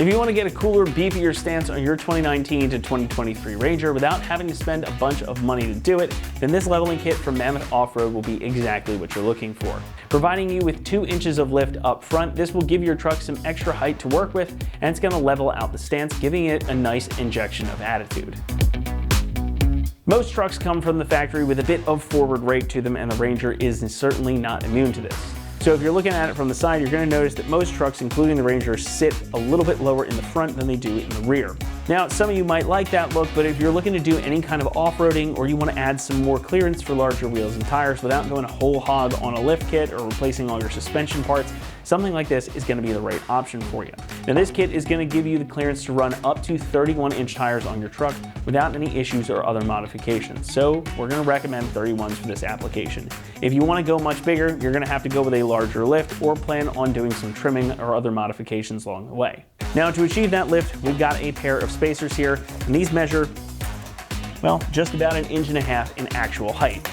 If you want to get a cooler, beefier stance on your 2019 to 2023 Ranger without having to spend a bunch of money to do it, then this leveling kit from Mammoth Off-Road will be exactly what you're looking for. Providing you with 2 inches of lift up front, this will give your truck some extra height to work with, and it's going to level out the stance, giving it a nice injection of attitude. Most trucks come from the factory with a bit of forward rake to them, and the Ranger is certainly not immune to this. So if you're looking at it from the side, you're going to notice that most trucks, including the Ranger, sit a little bit lower in the front than they do in the rear. Now, some of you might like that look, but if you're looking to do any kind of off-roading or you want to add some more clearance for larger wheels and tires without going a whole hog on a lift kit or replacing all your suspension parts, something like this is going to be the right option for you. Now, this kit is going to give you the clearance to run up to 31-inch tires on your truck without any issues or other modifications. So we're going to recommend 31s for this application. If you want to go much bigger, you're going to have to go with a larger lift or plan on doing some trimming or other modifications along the way. Now, to achieve that lift, we've got a pair of spacers here, and these measure, well, just about 1.5 inches in actual height.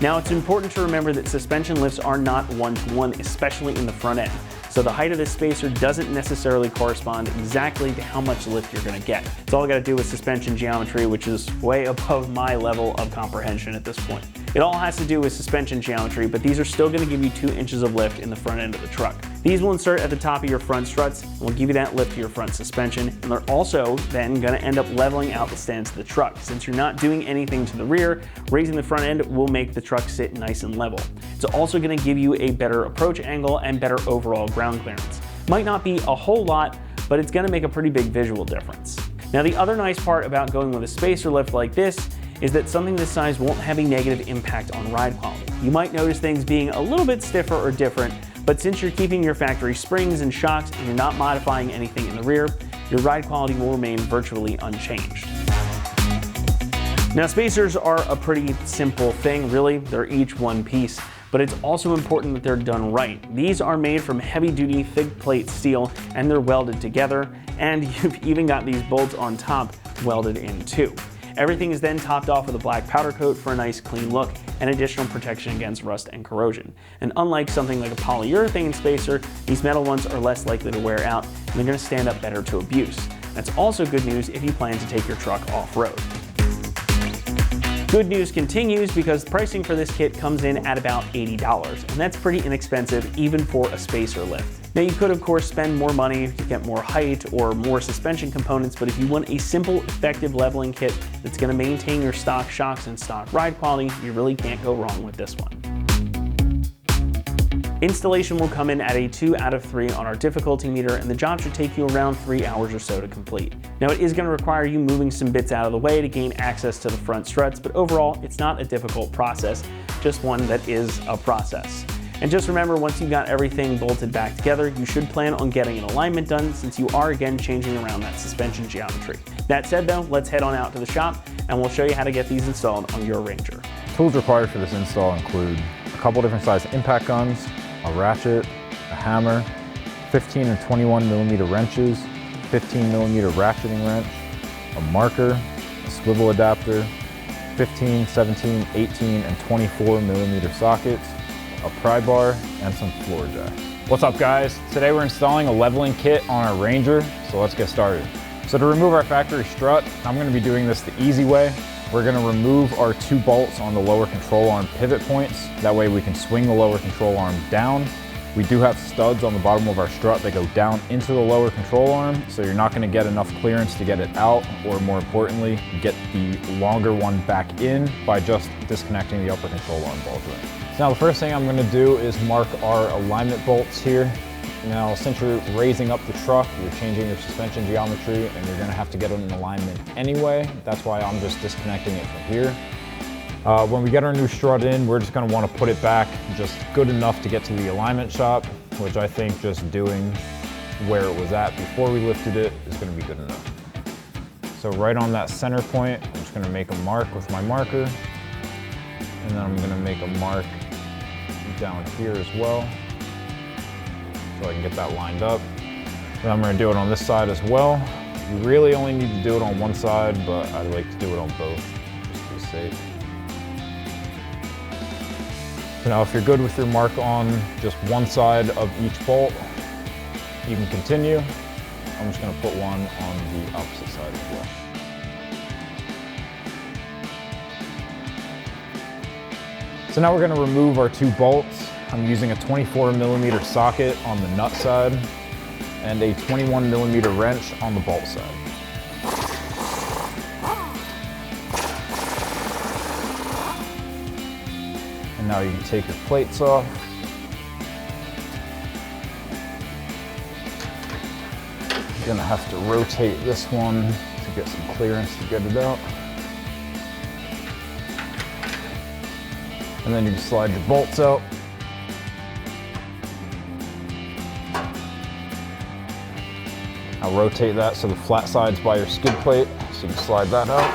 Now, it's important to remember that suspension lifts are not one-to-one, especially in the front end. So the height of this spacer doesn't necessarily correspond exactly to how much lift you're going to get. It's all got to do with suspension geometry, which is way above my level of comprehension at this point. It all has to do with suspension geometry, but these are still going to give you 2 inches of lift in the front end of the truck. These will insert at the top of your front struts and will give you that lift to your front suspension, and they're also then going to end up leveling out the stance of the truck. Since you're not doing anything to the rear, raising the front end will make the truck sit nice and level. It's also going to give you a better approach angle and better overall ground clearance. Might not be a whole lot, but it's going to make a pretty big visual difference. Now, the other nice part about going with a spacer lift like this is that something this size won't have a negative impact on ride quality. You might notice things being a little bit stiffer or different, but since you're keeping your factory springs and shocks and you're not modifying anything in the rear, your ride quality will remain virtually unchanged. Now, spacers are a pretty simple thing, really. They're each one piece, but it's also important that they're done right. These are made from heavy-duty, thick plate steel, and they're welded together, and you've even got these bolts on top welded in too. Everything is then topped off with a black powder coat for a nice clean look and additional protection against rust and corrosion. And unlike something like a polyurethane spacer, these metal ones are less likely to wear out and they're going to stand up better to abuse. That's also good news if you plan to take your truck off-road. Good news continues because pricing for this kit comes in at about $80, and that's pretty inexpensive even for a spacer lift. Now, you could of course spend more money to get more height or more suspension components, but if you want a simple, effective leveling kit that's going to maintain your stock shocks and stock ride quality, you really can't go wrong with this one. Installation will come in at a 2 out of 3 on our difficulty meter, and the job should take you around 3 hours or so to complete. Now, it is going to require you moving some bits out of the way to gain access to the front struts, but overall, it's not a difficult process, just one that is a process. And just remember, once you've got everything bolted back together, you should plan on getting an alignment done since you are again changing around that suspension geometry. That said though, let's head on out to the shop and we'll show you how to get these installed on your Ranger. Tools required for this install include a couple different size impact guns, a ratchet, a hammer, 15 and 21 millimeter wrenches, 15 millimeter ratcheting wrench, a marker, a swivel adapter, 15, 17, 18, and 24 millimeter sockets, a pry bar, and some floor jacks. What's up guys? Today we're installing a leveling kit on our Ranger, so let's get started. So to remove our factory strut, I'm going to be doing this the easy way. We're going to remove our 2 bolts on the lower control arm pivot points. That way we can swing the lower control arm down. We do have studs on the bottom of our strut that go down into the lower control arm, so you're not going to get enough clearance to get it out, or more importantly, get the longer one back in by just disconnecting the upper control arm ball joint. So now the first thing I'm going to do is mark our alignment bolts here. Now, since you're raising up the truck, you're changing your suspension geometry and you're going to have to get it in alignment anyway. That's why I'm just disconnecting it from here. When we get our new strut in, we're just going to want to put it back just good enough to get to the alignment shop, which I think just doing where it was at before we lifted it is going to be good enough. So right on that center point, I'm just going to make a mark with my marker, and then I'm going to make a mark down here as well, so I can get that lined up. Then I'm going to do it on this side as well. You really only need to do it on one side, but I like to do it on both, just to be safe. So now if you're good with your mark on just one side of each bolt, you can continue. I'm just gonna put one on the opposite side as well. So now we're gonna remove our 2 bolts. I'm using a 24mm socket on the nut side and a 21mm wrench on the bolt side. And now you can take your plates off. You're gonna have to rotate this one to get some clearance to get it out. And then you can slide your bolts out. Now rotate that so the flat side's by your skid plate, so you can slide that out.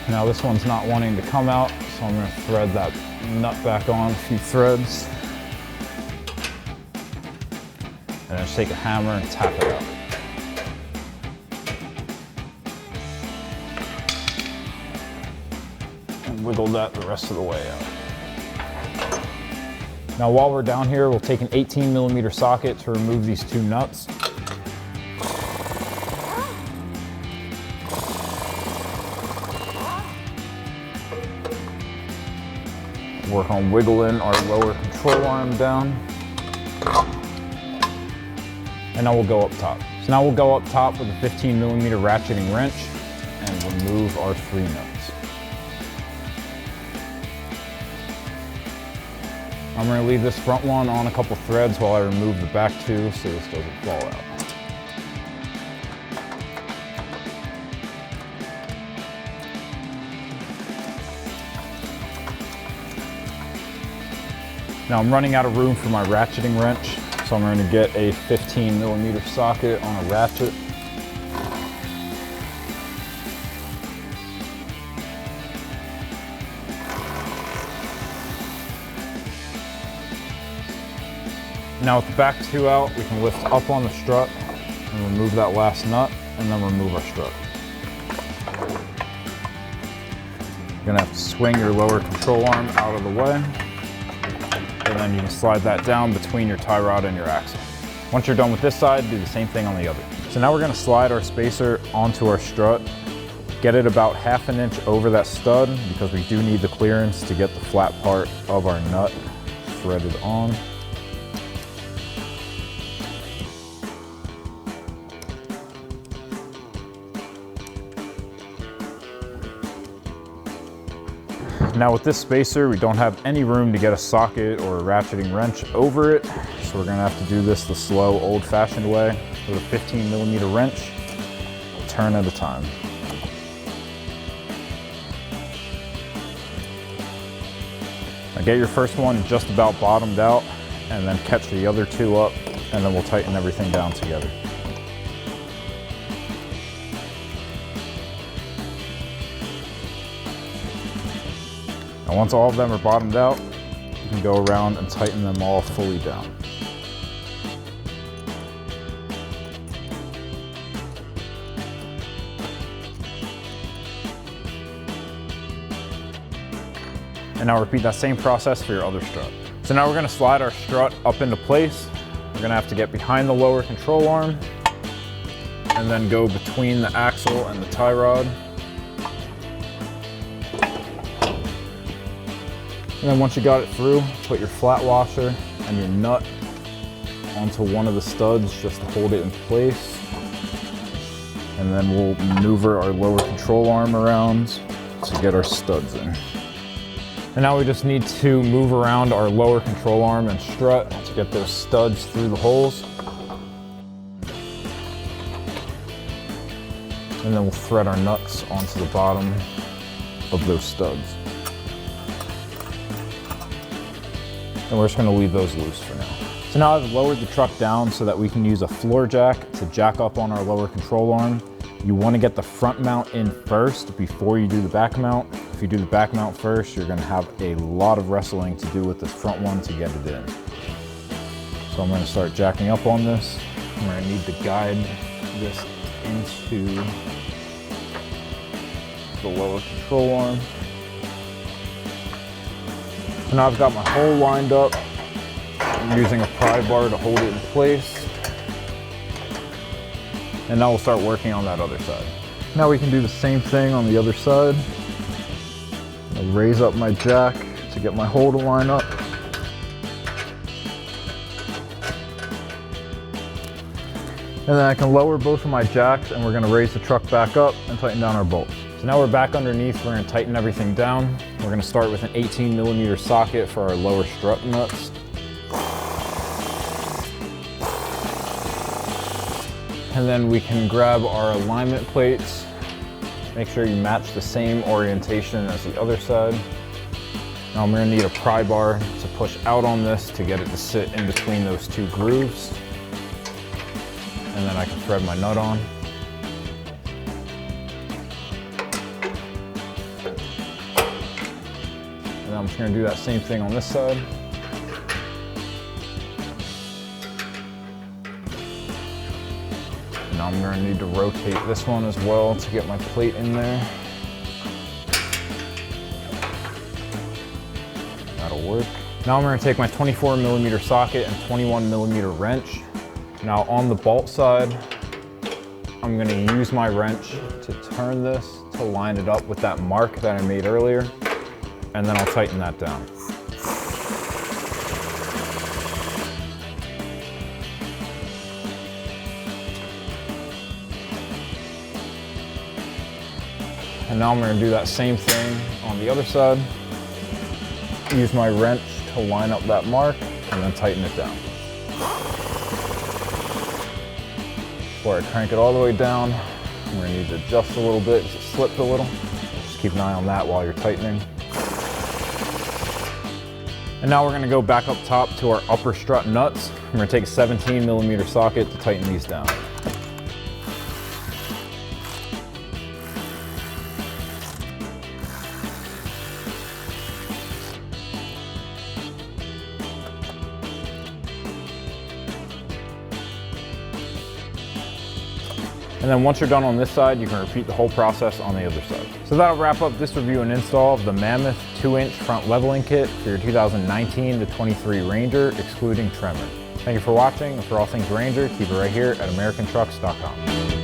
Now this one's not wanting to come out, so I'm gonna thread that nut back on, a few threads. And then just take a hammer and tap it out. And wiggle that the rest of the way out. Now while we're down here, we'll take an 18mm socket to remove these 2 nuts. Work on wiggling our lower control arm down. And now we'll go up top. So now we'll go up top with a 15mm ratcheting wrench and remove our 3 nuts. I'm gonna leave this front one on a couple threads while I remove the back 2 so this doesn't fall out. Now I'm running out of room for my ratcheting wrench, so I'm going to get a 15mm socket on a ratchet. Now with the back 2 out, we can lift up on the strut and remove that last nut, and then remove our strut. You're going to have to swing your lower control arm out of the way. And then you can slide that down between your tie rod and your axle. Once you're done with this side, do the same thing on the other. So now we're gonna slide our spacer onto our strut, get it about 1/2 inch over that stud because we do need the clearance to get the flat part of our nut threaded on. Now with this spacer, we don't have any room to get a socket or a ratcheting wrench over it, so we're gonna have to do this the slow, old-fashioned way with a 15mm wrench, a turn at a time. Now get your first one just about bottomed out, and then catch the other 2 up, and then we'll tighten everything down together. Now once all of them are bottomed out, you can go around and tighten them all fully down. And now repeat that same process for your other strut. So now we're gonna slide our strut up into place. We're gonna have to get behind the lower control arm and then go between the axle and the tie rod. And then once you got it through, put your flat washer and your nut onto one of the studs just to hold it in place. And then we'll maneuver our lower control arm around to get our studs in. And now we just need to move around our lower control arm and strut to get those studs through the holes. And then we'll thread our nuts onto the bottom of those studs. And we're just gonna leave those loose for now. So now I've lowered the truck down so that we can use a floor jack to jack up on our lower control arm. You wanna get the front mount in first before you do the back mount. If you do the back mount first, you're gonna have a lot of wrestling to do with this front one to get it in. So I'm gonna start jacking up on this. I'm gonna need to guide this into the lower control arm. So now I've got my hole lined up. I'm using a pry bar to hold it in place. And now we'll start working on that other side. Now we can do the same thing on the other side. I'll raise up my jack to get my hole to line up. And then I can lower both of my jacks and we're gonna raise the truck back up and tighten down our bolts. So now we're back underneath, we're gonna tighten everything down. We're gonna start with an 18mm socket for our lower strut nuts. And then we can grab our alignment plates. Make sure you match the same orientation as the other side. Now I'm gonna need a pry bar to push out on this to get it to sit in between those two grooves. And then I can thread my nut on. And I'm just gonna do that same thing on this side. Now I'm gonna need to rotate this one as well to get my plate in there. That'll work. Now I'm gonna take my 24mm socket and 21mm wrench. Now on the bolt side, I'm gonna use my wrench to turn this to line it up with that mark that I made earlier, and then I'll tighten that down. And now I'm gonna do that same thing on the other side. Use my wrench to line up that mark and then tighten it down. Before I crank it all the way down, I'm gonna need to adjust a little bit because it slipped a little. Just keep an eye on that while you're tightening. And now we're gonna go back up top to our upper strut nuts. I'm gonna take a 17mm socket to tighten these down. And then once you're done on this side, you can repeat the whole process on the other side. So that'll wrap up this review and install of the Mammoth 2-inch front leveling kit for your 2019 to 23 Ranger, excluding Tremor. Thank you for watching, and for all things Ranger, keep it right here at AmericanTrucks.com.